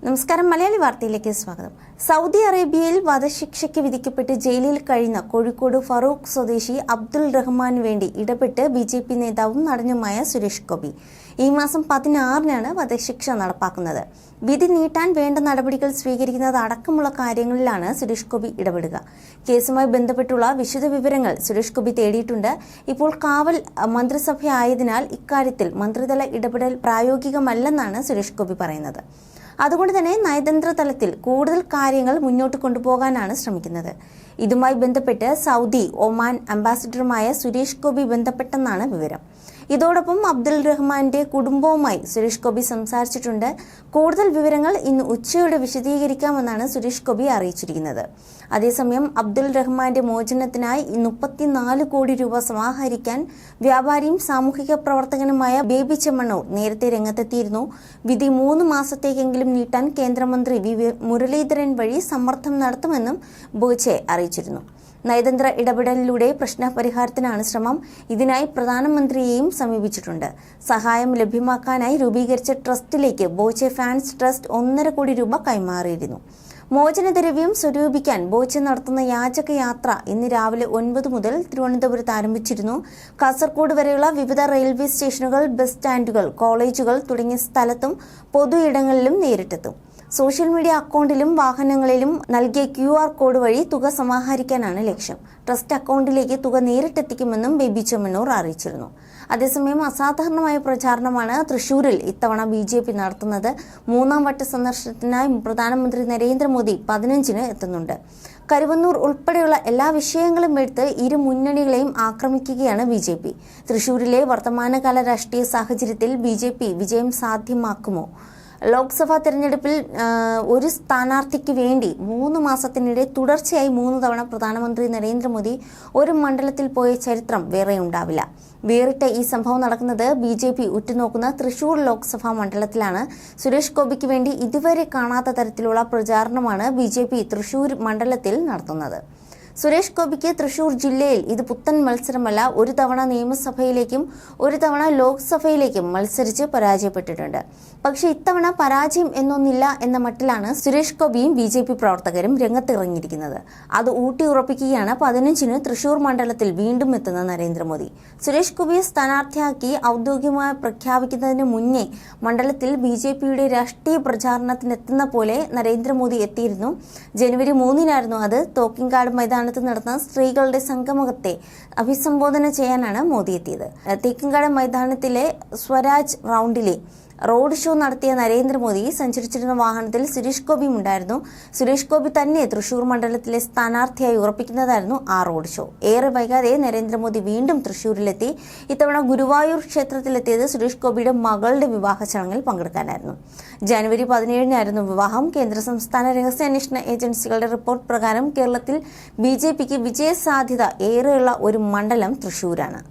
നമസ്കാരം. മലയാളി വാർത്തയിലേക്ക് സ്വാഗതം. സൗദി അറേബ്യയിൽ വധശിക്ഷയ്ക്ക് വിധിക്കപ്പെട്ട് ജയിലിൽ കഴിയുന്ന കോഴിക്കോട് ഫറൂഖ് സ്വദേശി അബ്ദുൾ റഹ്മാന് വേണ്ടി ഇടപെട്ട് ബിജെപി നേതാവും നടനുമായ സുരേഷ് ഗോപി ഈ മാസം 16-നാണ് വധശിക്ഷ നടപ്പാക്കുന്നത്. വിധി നീട്ടാൻ വേണ്ട നടപടികൾ സ്വീകരിക്കുന്നത് അടക്കമുള്ള കാര്യങ്ങളിലാണ് സുരേഷ് ഗോപി ഇടപെടുക. കേസുമായി ബന്ധപ്പെട്ടുള്ള വിശദ വിവരങ്ങൾ സുരേഷ് ഗോപി തേടിയിട്ടുണ്ട്. ഇപ്പോൾ കാവൽ മന്ത്രിസഭയായതിനാൽ ഇക്കാര്യത്തിൽ മന്ത്രിതല ഇടപെടൽ പ്രായോഗികമല്ലെന്നാണ് സുരേഷ് ഗോപി പറയുന്നത്. അതുകൊണ്ട് തന്നെ നയതന്ത്ര തലത്തിൽ കൂടുതൽ കാര്യങ്ങൾ മുന്നോട്ട് കൊണ്ടുപോകാനാണ് ശ്രമിക്കുന്നത്. ഇതുമായി ബന്ധപ്പെട്ട് സൗദി, ഒമാൻ അംബാസിഡറുമായ സുരേഷ് ഗോപി ബന്ധപ്പെട്ടെന്നാണ് വിവരം. ഇതോടൊപ്പം അബ്ദുൾ റഹ്മാന്റെ കുടുംബവുമായി സുരേഷ് ഗോപി സംസാരിച്ചിട്ടുണ്ട്. കൂടുതൽ വിവരങ്ങൾ ഇന്ന് ഉച്ചയോടെ വിശദീകരിക്കാമെന്നാണ് സുരേഷ് ഗോപി അറിയിച്ചിരിക്കുന്നത്. അതേസമയം അബ്ദുൾ റഹ്മാന്റെ മോചനത്തിനായി 34 കോടി രൂപ സമാഹരിക്കാൻ വ്യാപാരിയും സാമൂഹിക പ്രവർത്തകനുമായ ബേബി ചെമ്മണ്ണൂർ നേരത്തെ രംഗത്തെത്തിയിരുന്നു. വിധി 3 മാസത്തേക്കെങ്കിലും നീട്ടാൻ കേന്ദ്രമന്ത്രി മുരളീധരൻ വഴി സമ്മർദ്ദം നടത്തുമെന്നും ബോച്ചെ അറിയിച്ചിരുന്നു. നയതന്ത്ര ഇടപെടലിലൂടെ പ്രശ്നപരിഹാരത്തിനാണ് ശ്രമം. ഇതിനായി പ്രധാനമന്ത്രിയെയും സമീപിച്ചിട്ടുണ്ട്. സഹായം ലഭ്യമാക്കാനായി രൂപീകരിച്ച ട്രസ്റ്റിലേക്ക് ബോച്ചെ ഫാൻസ് ട്രസ്റ്റ് 1.5 കോടി രൂപ കൈമാറിയിരുന്നു. മോചനദ്രവ്യം സ്വരൂപിക്കാൻ ബോച്ചെ നടത്തുന്ന യാചകയാത്ര ഇന്ന് രാവിലെ 9 മുതൽ തിരുവനന്തപുരത്ത് ആരംഭിച്ചിരുന്നു. കാസർഗോഡ് വരെയുള്ള വിവിധ റെയിൽവേ സ്റ്റേഷനുകൾ, ബസ് സ്റ്റാൻഡുകൾ, കോളേജുകൾ തുടങ്ങിയ സ്ഥലത്തും പൊതു ഇടങ്ങളിലും നേരിട്ടെത്തും. സോഷ്യൽ മീഡിയ അക്കൗണ്ടിലും വാഹനങ്ങളിലും നൽകിയ QR കോഡ് വഴി തുക സമാഹരിക്കാനാണ് ലക്ഷ്യം. ട്രസ്റ്റ് അക്കൗണ്ടിലേക്ക് തുക നേരിട്ടെത്തിക്കുമെന്നും ബേബി ചെമ്മണ്ണൂർ അറിയിച്ചിരുന്നു. അതേസമയം അസാധാരണമായ പ്രചാരണമാണ് തൃശൂരിൽ ഇത്തവണ BJP നടത്തുന്നത്. 3ാം വട്ട സന്ദർശനത്തിനായി പ്രധാനമന്ത്രി നരേന്ദ്രമോദി 15-ന് എത്തുന്നുണ്ട്. കരുവന്നൂർ ഉൾപ്പെടെയുള്ള എല്ലാ വിഷയങ്ങളും എടുത്ത് ഇരു മുന്നണികളെയും ആക്രമിക്കുകയാണ് BJP. തൃശൂരിലെ വർത്തമാനകാല രാഷ്ട്രീയ സാഹചര്യത്തിൽ BJP വിജയം സാധ്യമാക്കുമോ? ലോക്സഭാ തെരഞ്ഞെടുപ്പിൽ ഒരു സ്ഥാനാർത്ഥിക്ക് വേണ്ടി 3 മാസത്തിനിടെ തുടർച്ചയായി 3 തവണ പ്രധാനമന്ത്രി നരേന്ദ്രമോദി ഒരു മണ്ഡലത്തിൽ പോയ ചരിത്രം വേറെ ഉണ്ടാവില്ല. വേറിട്ട ഈ സംഭവം നടക്കുന്നത് BJP ഉറ്റുനോക്കുന്ന തൃശൂർ ലോക്സഭാ മണ്ഡലത്തിലാണ്. സുരേഷ് ഗോപിക്ക് വേണ്ടി ഇതുവരെ കാണാത്ത തരത്തിലുള്ള പ്രചാരണമാണ് BJP തൃശൂർ മണ്ഡലത്തിൽ നടത്തുന്നത്. സുരേഷ് ഗോപിക്ക് തൃശൂർ ജില്ലയിൽ ഇത് പുത്തൻ മത്സരമല്ല. ഒരു തവണ നിയമസഭയിലേക്കും ഒരു തവണ ലോക്സഭയിലേക്കും മത്സരിച്ച് പരാജയപ്പെട്ടിട്ടുണ്ട്. പക്ഷേ ഇത്തവണ പരാജയം എന്നൊന്നില്ല എന്ന മട്ടിലാണ് സുരേഷ് ഗോപിയും BJP പ്രവർത്തകരും രംഗത്തിറങ്ങിയിരിക്കുന്നത്. അത് ഊട്ടിയുറപ്പിക്കുകയാണ് 15-ന് തൃശൂർ മണ്ഡലത്തിൽ വീണ്ടും എത്തുന്ന നരേന്ദ്രമോദി. സുരേഷ് ഗോപിയെ സ്ഥാനാർത്ഥിയാക്കി ഔദ്യോഗികമായി പ്രഖ്യാപിക്കുന്നതിന് മുന്നേ മണ്ഡലത്തിൽ BJPയുടെ രാഷ്ട്രീയ പ്രചാരണത്തിനെത്തുന്ന പോലെ നരേന്ദ്രമോദി എത്തിയിരുന്നു. ജനുവരി 3-നായിരുന്നു അത്. തോക്കിൻകാട് മൈതാനത്ത് നടന്ന സ്ത്രീകളുടെ സംഗമത്തെ അഭിസംബോധന ചെയ്യാനാണ് മോദി എത്തിയത്. തേക്കിൻകാട് മൈതാനത്തിലെ സ്വരാജ് റൗണ്ടിലെ റോഡ് ഷോ നടത്തിയ നരേന്ദ്രമോദി സഞ്ചരിച്ചിരുന്ന വാഹനത്തിൽ സുരേഷ് ഗോപിയും ഉണ്ടായിരുന്നു. സുരേഷ് ഗോപി തന്നെ തൃശൂർ മണ്ഡലത്തിലെ സ്ഥാനാർത്ഥിയായി ഉറപ്പിക്കുന്നതായിരുന്നു ആ റോഡ് ഷോ. ഏറെ വൈകാതെ നരേന്ദ്രമോദി വീണ്ടും തൃശൂരിലെത്തി. ഇത്തവണ ഗുരുവായൂർ ക്ഷേത്രത്തിലെത്തിയത് സുരേഷ് ഗോപിയുടെ മകളുടെ വിവാഹ ചടങ്ങിൽ പങ്കെടുക്കാനായിരുന്നു. ജനുവരി 17-നായിരുന്നു വിവാഹം. കേന്ദ്ര സംസ്ഥാന രഹസ്യാന്വേഷണ ഏജൻസികളുടെ റിപ്പോർട്ട് പ്രകാരം കേരളത്തിൽ BJPക്ക് വിജയസാധ്യത ഏറെയുള്ള ഒരു മണ്ഡലം തൃശൂരാണ്.